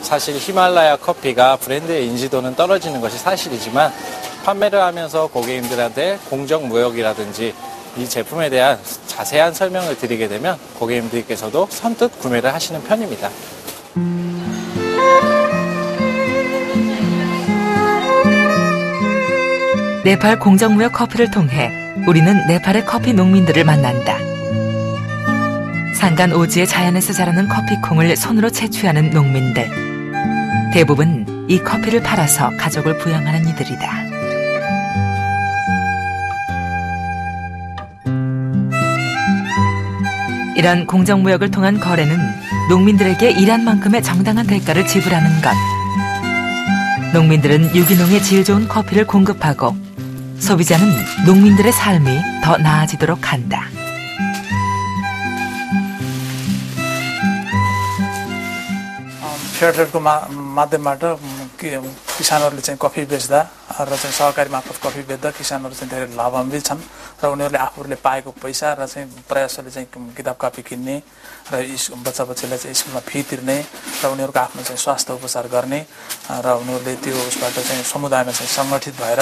사실 히말라야 커피가 브랜드의 인지도는 떨어지는 것이 사실이지만 판매를 하면서 고객님들한테 공정무역이라든지 이 제품에 대한 자세한 설명을 드리게 되면 고객님들께서도 선뜻 구매를 하시는 편입니다. 네팔 공정무역 커피를 통해 우리는 네팔의 커피 농민들을 만난다. 산간 오지의 자연에서 자라는 커피콩을 손으로 채취하는 농민들. 대부분 이 커피를 팔아서 가족을 부양하는 이들이다. 이런 공정무역을 통한 거래는 농민들에게 일한 만큼의 정당한 대가를 지불하는 것. 농민들은 유기농의 질 좋은 커피를 공급하고 소비자는 농민들의 삶이 더 나아지도록 한다. फेयरट्रेडको माध्यमबाट किसानहरूले चाहिँ कफी बेच्दा र चाहिँ सहकारी मार्फत कफी बेच्दा किसानहरू चाहिँ धेरै लाभान्वित छन् र उनीहरूले आफूहरूले पाएको पैसा र चाहिँ प्रयासले चाहिँ किताब कपी किन्ने र बच्चा बच्चीलाई चाहिँ स्कुलमा फी तिर्ने र उनीहरूको आफ्नो चाहिँ स्वास्थ्य उपचार गर्ने र उनीहरूले त्यो उसबाट चाहिँ समुदायमा चाहिँ सङ्गठित भएर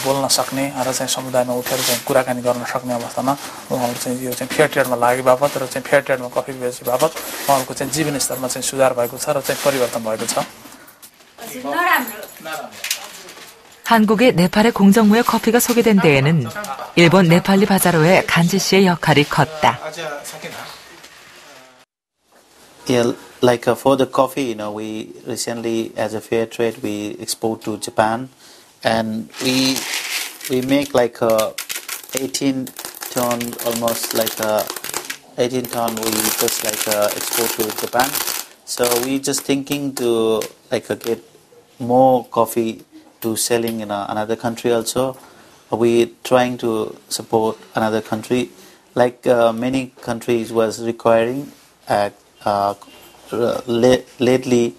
बोल्न सक्ने र चाहिँ समुदायमा उठेर चाहिँ कुराकानी गर्न सक्ने अवस्थामा उहाँहरू चाहिँ यो चाहिँ फेयर ट्रेडमा लागे बापत र चाहिँ फेयर ट्रेडमा कफी बेचे बापत उहाँहरूको चाहिँ जीवन स्तरमा चाहिँ सुधार भएको छ र चाहिँ परिवर्तन भएको छ. 한국의 네팔의 공정무역 커피가 소개된 데에는 일본 네팔리 바자로의 간지 씨의 역할이 컸다. Yeah, like for the coffee, we recently, as a fair trade, we export to Japan, and we make like 18 ton, almost like 18 ton. We just like export to Japan. So we just thinking to like get more coffee to selling in another country also. We trying to support another country, like many countries was requiring. Lately,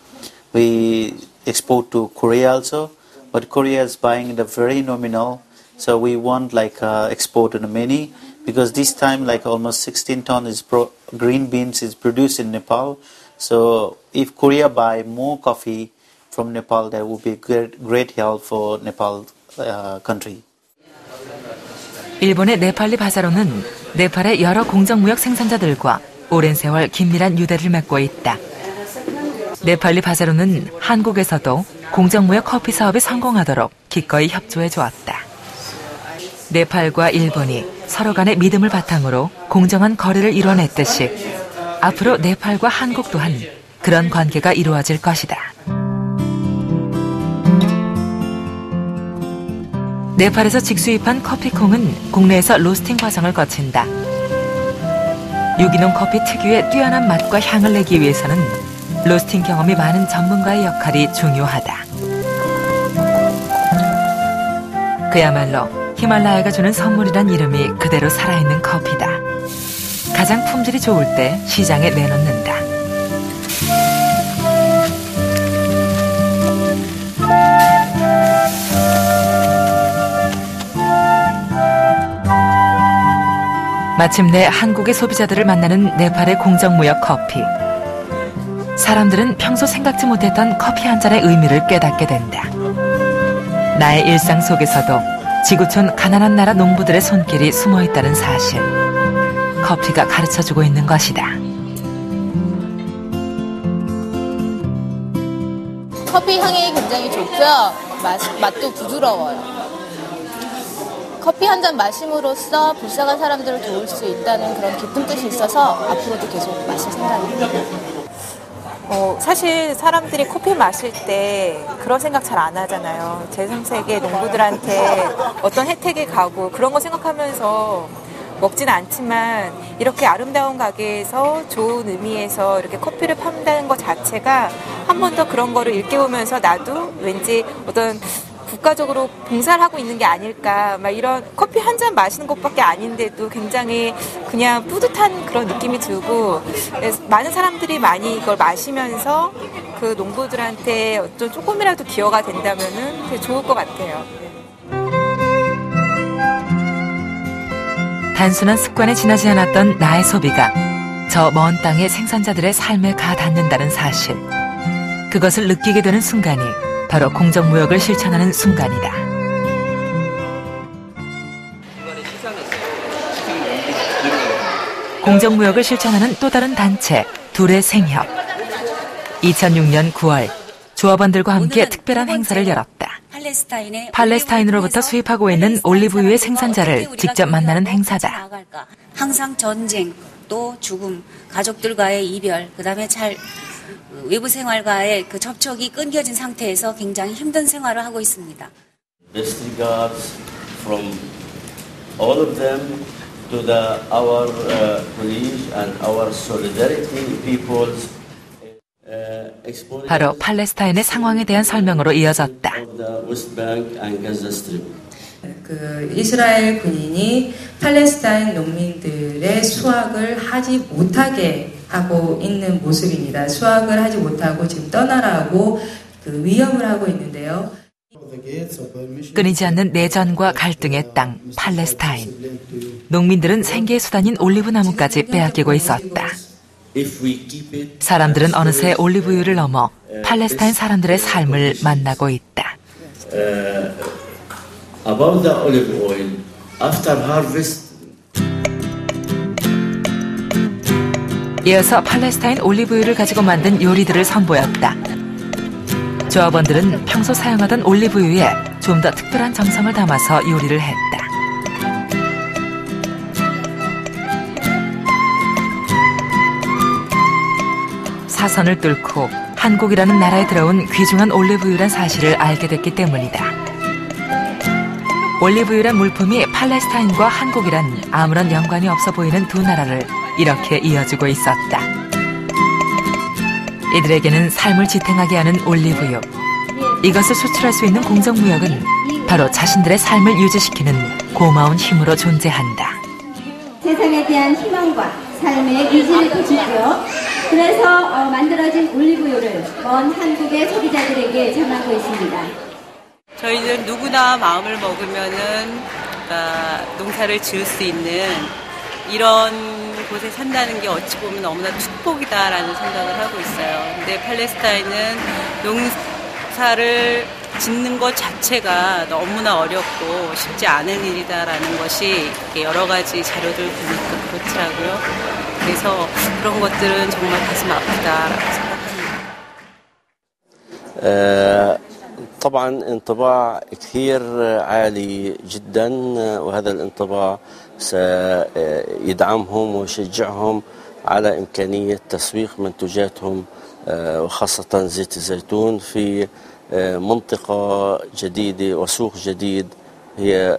we export to Korea also, but Korea is buying the very nominal. So we want like export in many, because this time like almost 16 ton is green beans is produced in Nepal. So if Korea buy more coffee from Nepal, that would be great help for Nepal country. 일본의 네팔리 바자로는 네팔의 여러 공정무역 생산자들과 오랜 세월 긴밀한 유대를 맺고 있다. 네팔리 바자로는 한국에서도 공정무역 커피 사업이 성공하도록 기꺼이 협조해 주었다. 네팔과 일본이 서로 간의 믿음을 바탕으로 공정한 거래를 이뤄냈듯이 앞으로 네팔과 한국 또한 그런 관계가 이루어질 것이다. 네팔에서 직수입한 커피콩은 국내에서 로스팅 과정을 거친다. 유기농 커피 특유의 뛰어난 맛과 향을 내기 위해서는 로스팅 경험이 많은 전문가의 역할이 중요하다. 그야말로 히말라야가 주는 선물이란 이름이 그대로 살아있는 커피다. 가장 품질이 좋을 때 시장에 내놓는다. 마침내 한국의 소비자들을 만나는 네팔의 공정무역 커피. 사람들은 평소 생각지 못했던 커피 한 잔의 의미를 깨닫게 된다. 나의 일상 속에서도 지구촌 가난한 나라 농부들의 손길이 숨어있다는 사실. 커피가 가르쳐주고 있는 것이다. 커피 향이 굉장히 좋고요. 맛도 부드러워요. 커피 한 잔 마심으로써 불쌍한 사람들을 도울 수 있다는 그런 깊은 뜻이 있어서 앞으로도 계속 마실 생각입니다. 사실 사람들이 커피 마실 때 그런 생각 잘 안 하잖아요. 제3세계 농부들한테 어떤 혜택이 가고 그런 거 생각하면서 먹지는 않지만 이렇게 아름다운 가게에서 좋은 의미에서 이렇게 커피를 판다는 것 자체가 한 번 더 그런 거를 일깨우면서 나도 왠지 어떤 국가적으로 봉사를 하고 있는 게 아닐까, 막 이런 커피 한 잔 마시는 것밖에 아닌데도 굉장히 그냥 뿌듯한 그런 느낌이 들고, 많은 사람들이 많이 이걸 마시면서 그 농부들한테 어떤 조금이라도 기여가 된다면은 되게 좋을 것 같아요. 단순한 습관에 지나지 않았던 나의 소비가 저 먼 땅의 생산자들의 삶에 가 닿는다는 사실. 그것을 느끼게 되는 순간이 바로 공정무역을 실천하는 순간이다. 공정무역을 실천하는 또 다른 단체, 둘의 생협. 2006년 9월, 조합원들과 함께 특별한 행사를 열었다. 팔레스타인으로부터 수입하고 있는 올리브유의 생산자를 직접 만나는 행사다. 항상 전쟁, 또 죽음, 가족들과의 이별, 그다음에 외부 생활과의 그 접촉이 끊겨진 상태에서 굉장히 힘든 생활을 하고 있습니다. Best regards from all of them to our police and our solidarity people's 바로 팔레스타인의 상황에 대한 설명으로 이어졌다. 그 이스라엘 군인이 팔레스타인 농민들의 수확을 하지 못하게 하고 있는 모습입니다. 수확을 하지 못하고 지금 떠나라고 그 위협을 하고 있는데요. 끊이지 않는 내전과 갈등의 땅 팔레스타인. 농민들은 생계의 수단인 올리브 나무까지 빼앗기고 있었다. 사람들은 어느새 올리브유를 넘어 팔레스타인 사람들의 삶을 만나고 있다. About the olive oil, after harvest. 이어서 팔레스타인 올리브유를 가지고 만든 요리들을 선보였다. 조합원들은 평소 사용하던 올리브유에 좀 더 특별한 정성을 담아서 요리를 했다. 사선을 뚫고 한국이라는 나라에 들어온 귀중한 올리브유란 사실을 알게 됐기 때문이다. 올리브유란 물품이 팔레스타인과 한국이란 아무런 연관이 없어 보이는 두 나라를 이렇게 이어주고 있었다. 이들에게는 삶을 지탱하게 하는 올리브유. 이것을 수출할 수 있는 공정무역은 바로 자신들의 삶을 유지시키는 고마운 힘으로 존재한다. 세상에 대한 희망과 삶의 의지를 보시고요. 그래서 만들어진 올리브유를 먼 한국의 소비자들에게 전하고 있습니다. 저희는 누구나 마음을 먹으면은 농사를 지을 수 있는 이런 곳에 산다는 게 어찌 보면 너무나 축복이다라는 생각을 하고 있어요. 근데 팔레스타인은 농사를 짓는 것 자체가 너무나 어렵고 쉽지 않은 일이다라는 것이 여러 가지 자료들 보니까 그렇더라고요. 그래서 그런 것들은 정말 가슴 아프다라고 생각합니다. طبعا انطباع كثير عالي جدا وهذا الانطباع سيدعمهم ويشجعهم على إمكانية تسويق منتجاتهم وخاصة زيت الزيتون في منطقة جديدة وسوق جديد هي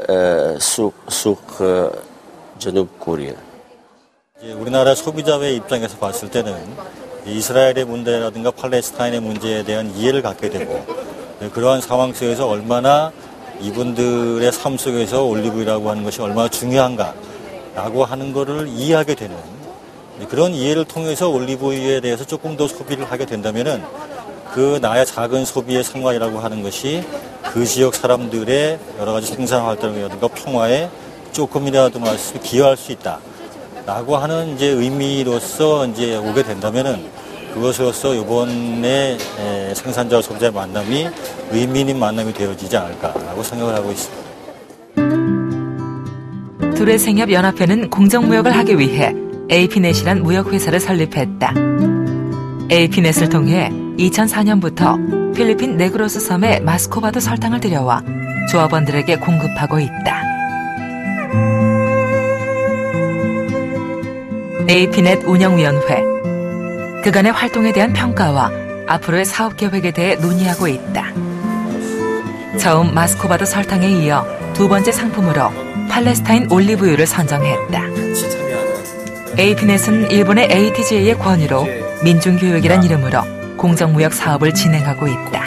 سوق جنوب كوريا. 우리나라 소비자의 입장에서 봤을 때는 이스라엘의 문제라든가 팔레스타인의 문제에 대한 이해를 갖게 되고 그러한 상황 속에서 얼마나 이분들의 삶 속에서 올리브유라고 하는 것이 얼마나 중요한가라고 하는 것을 이해하게 되는 그런 이해를 통해서 올리브유에 대해서 조금 더 소비를 하게 된다면은 그 나의 작은 소비의 상관이라고 하는 것이 그 지역 사람들의 여러 가지 생산 활동이라든가 평화에 조금이라도 기여할 수 있다라고 하는 이제 의미로서 이제 오게 된다면은 그것으로서 이번에 생산자와 소비자의 만남이 의미 있는 만남이 되어지지 않을까라고 생각을 하고 있습니다. 둘의 생협연합회는 공정무역을 하기 위해 APNet이란 무역회사를 설립했다. APNet을 통해 2004년부터 필리핀 네그로스 섬의 마스코바도 설탕을 들여와 조합원들에게 공급하고 있다. APNet 운영위원회. 그간의 활동에 대한 평가와 앞으로의 사업 계획에 대해 논의하고 있다. 처음 마스코바도 설탕에 이어 두 번째 상품으로 팔레스타인 올리브유를 선정했다. APNet은 일본의 ATGA의 권유로 민중교육이란 이름으로 공정무역 사업을 진행하고 있다.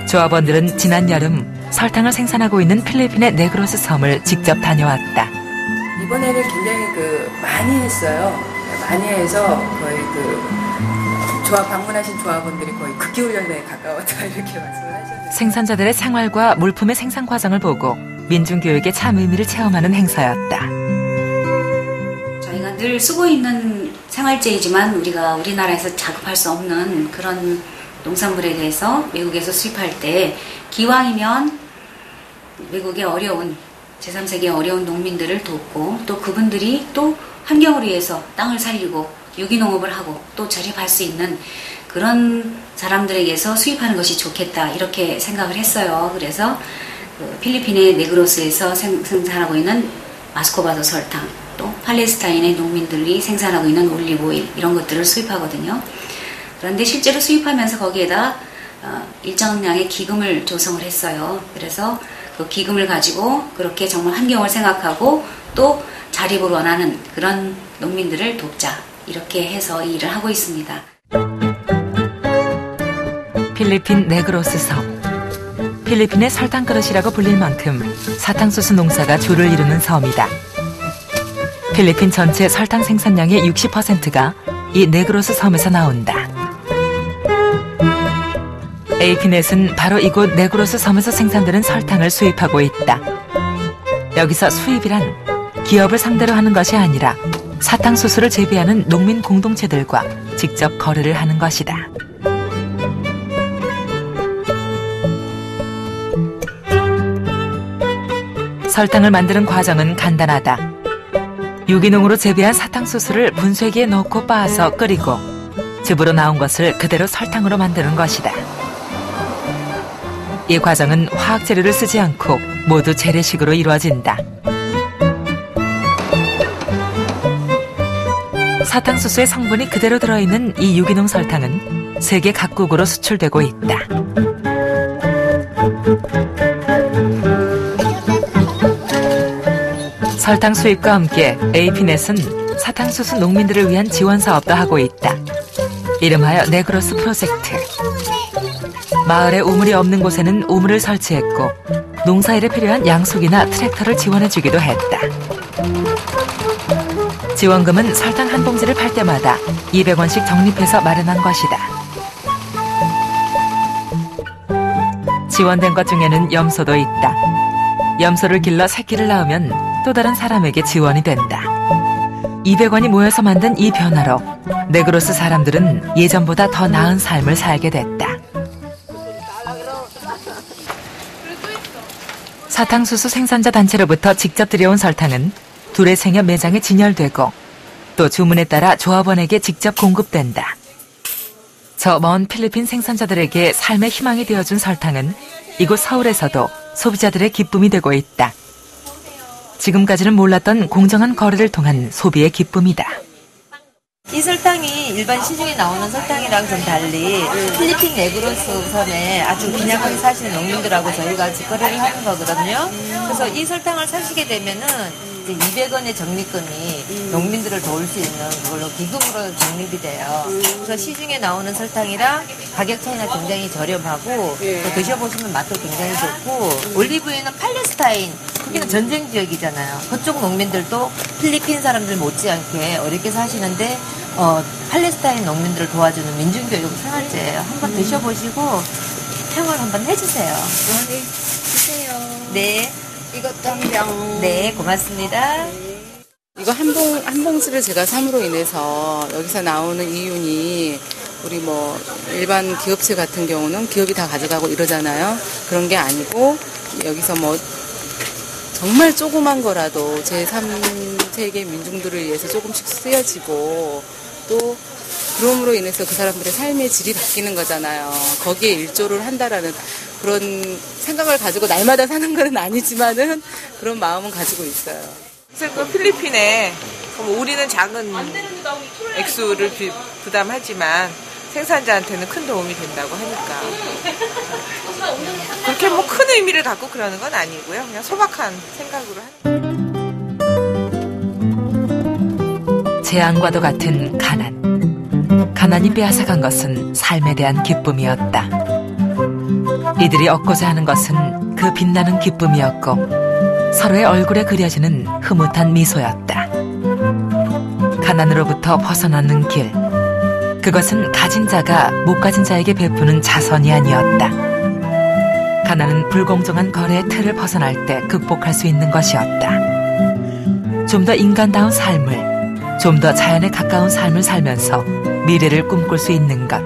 조합원들은 지난 여름 설탕을 생산하고 있는 필리핀의 네그로스 섬을 직접 다녀왔다. 이번에는 굉장히 많이 했어요. 많이 해서 거의 방문하신 조합원들이 거의 극기훈련에 가까웠다 이렇게 말씀을 하셨는데 생산자들의 생활과 물품의 생산 과정을 보고 민중교육의 참 의미를 체험하는 행사였다. 저희가 늘 쓰고 있는 생활재이지만 우리가 우리나라에서 자급할 수 없는 그런 농산물에 대해서 외국에서 수입할 때 기왕이면 외국의 어려운 제3세계의 어려운 농민들을 돕고 또 그분들이 또 환경을 위해서 땅을 살리고 유기농업을 하고 또 자립할 수 있는 그런 사람들에게서 수입하는 것이 좋겠다 이렇게 생각을 했어요. 그래서 필리핀의 네그로스에서 생산하고 있는 마스코바도 설탕 또 팔레스타인의 농민들이 생산하고 있는 올리브오일 이런 것들을 수입하거든요. 그런데 실제로 수입하면서 거기에다 일정량의 기금을 조성을 했어요. 그래서 그 기금을 가지고 그렇게 정말 환경을 생각하고 또 자립을 원하는 그런 농민들을 돕자 이렇게 해서 이 일을 하고 있습니다. 필리핀 네그로스 섬. 필리핀의 설탕 그릇이라고 불릴 만큼 사탕수수 농사가 주를 이루는 섬이다. 필리핀 전체 설탕 생산량의 60%가 이 네그로스 섬에서 나온다. AP넷은 바로 이곳 네그로스 섬에서 생산되는 설탕을 수입하고 있다. 여기서 수입이란 기업을 상대로 하는 것이 아니라 사탕수수를 재배하는 농민 공동체들과 직접 거래를 하는 것이다. 설탕을 만드는 과정은 간단하다. 유기농으로 재배한 사탕수수를 분쇄기에 넣고 빻아서 끓이고 즙으로 나온 것을 그대로 설탕으로 만드는 것이다. 이 과정은 화학 재료를 쓰지 않고 모두 재래식으로 이루어진다. 사탕수수의 성분이 그대로 들어있는 이 유기농 설탕은 세계 각국으로 수출되고 있다. 설탕 수입과 함께 AP넷은 사탕수수 농민들을 위한 지원 사업도 하고 있다. 이름하여 네그로스 프로젝트. 마을에 우물이 없는 곳에는 우물을 설치했고 농사일에 필요한 양속이나 트랙터를 지원해주기도 했다. 지원금은 설탕 한 봉지를 팔 때마다 200원씩 적립해서 마련한 것이다. 지원된 것 중에는 염소도 있다. 염소를 길러 새끼를 낳으면 또 다른 사람에게 지원이 된다. 200원이 모여서 만든 이 변화로 네그로스 사람들은 예전보다 더 나은 삶을 살게 됐다. 사탕수수 생산자 단체로부터 직접 들여온 설탕은 두레생협 매장에 진열되고 또 주문에 따라 조합원에게 직접 공급된다. 저 먼 필리핀 생산자들에게 삶의 희망이 되어준 설탕은 이곳 서울에서도 소비자들의 기쁨이 되고 있다. 지금까지는 몰랐던 공정한 거래를 통한 소비의 기쁨이다. 이 설탕이 일반 시중에 나오는 설탕이랑 좀 달리 필리핀 네그로스 섬에 아주 빈약하게 사시는 농민들하고 저희가 직거래를 하는 거거든요. 그래서 이 설탕을 사시게 되면은 이제 200원의 적립금이 농민들을 도울 수 있는 그걸로 기금으로 적립이 돼요. 그래서 시중에 나오는 설탕이랑 가격 차이가 굉장히 저렴하고 또 드셔보시면 맛도 굉장히 좋고 올리브유는 팔레스타인 거기는 전쟁 지역이잖아요. 그쪽 농민들도 필리핀 사람들 못지않게 어렵게 사시는데 팔레스타인 농민들을 도와주는 민중교육 생활제예요. 한번 드셔보시고 평을 한번 해주세요. 네, 주세요. 네. 이것도 한 병. 네, 고맙습니다. 이거 한 봉지를 제가 삼으로 인해서 여기서 나오는 이윤이 우리 뭐 일반 기업체 같은 경우는 기업이 다 가져가고 이러잖아요. 그런 게 아니고 여기서 뭐 정말 조그만 거라도 제3세계 민중들을 위해서 조금씩 쓰여지고 또 그럼으로 인해서 그 사람들의 삶의 질이 바뀌는 거잖아요. 거기에 일조를 한다라는 그런 생각을 가지고 날마다 사는 건 아니지만은 그런 마음은 가지고 있어요. 그 필리핀에 우리는 작은 액수를 부담하지만 생산자한테는 큰 도움이 된다고 하니까 그렇게 뭐 큰 의미를 갖고 그러는 건 아니고요. 그냥 소박한 생각으로 하는. 재앙과도 같은 가난. 가난이 빼앗아간 것은 삶에 대한 기쁨이었다. 이들이 얻고자 하는 것은 그 빛나는 기쁨이었고 서로의 얼굴에 그려지는 흐뭇한 미소였다. 가난으로부터 벗어나는 길. 그것은 가진 자가 못 가진 자에게 베푸는 자선이 아니었다. 가난은 불공정한 거래의 틀을 벗어날 때 극복할 수 있는 것이었다. 좀 더 인간다운 삶을, 좀 더 자연에 가까운 삶을 살면서 미래를 꿈꿀 수 있는 것.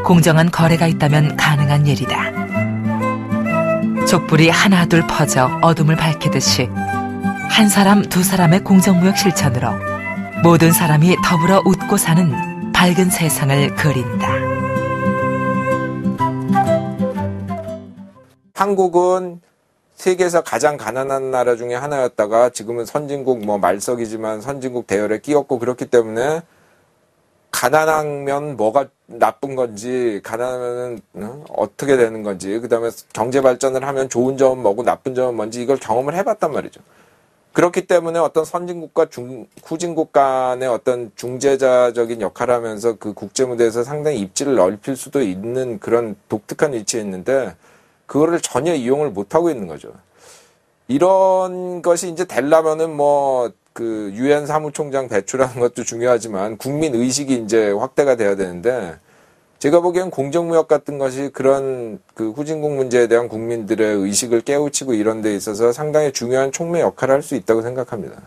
공정한 거래가 있다면 가능한 일이다. 촛불이 하나둘 퍼져 어둠을 밝히듯이 한 사람 두 사람의 공정무역 실천으로 모든 사람이 더불어 웃고 사는 밝은 세상을 그린다. 한국은 세계에서 가장 가난한 나라 중에 하나였다가 지금은 선진국 말석이지만 선진국 대열에 끼었고 그렇기 때문에 가난하면 뭐가 나쁜 건지 가난하면 어떻게 되는 건지 그다음에 경제 발전을 하면 좋은 점은 뭐고 나쁜 점은 뭔지 이걸 경험을 해봤단 말이죠. 그렇기 때문에 어떤 선진국과 후진국 간의 어떤 중재자적인 역할을 하면서 그 국제무대에서 상당히 입지를 넓힐 수도 있는 그런 독특한 위치에 있는데 그거를 전혀 이용을 못하고 있는 거죠. 이런 것이 이제 되려면은 뭐 그 유엔 사무총장 배출하는 것도 중요하지만 국민 의식이 이제 확대가 돼야 되는데 제가 보기엔 공정무역 같은 것이 그런 그 후진국 문제에 대한 국민들의 의식을 깨우치고 이런 데 있어서 상당히 중요한 촉매 역할을 할 수 있다고 생각합니다.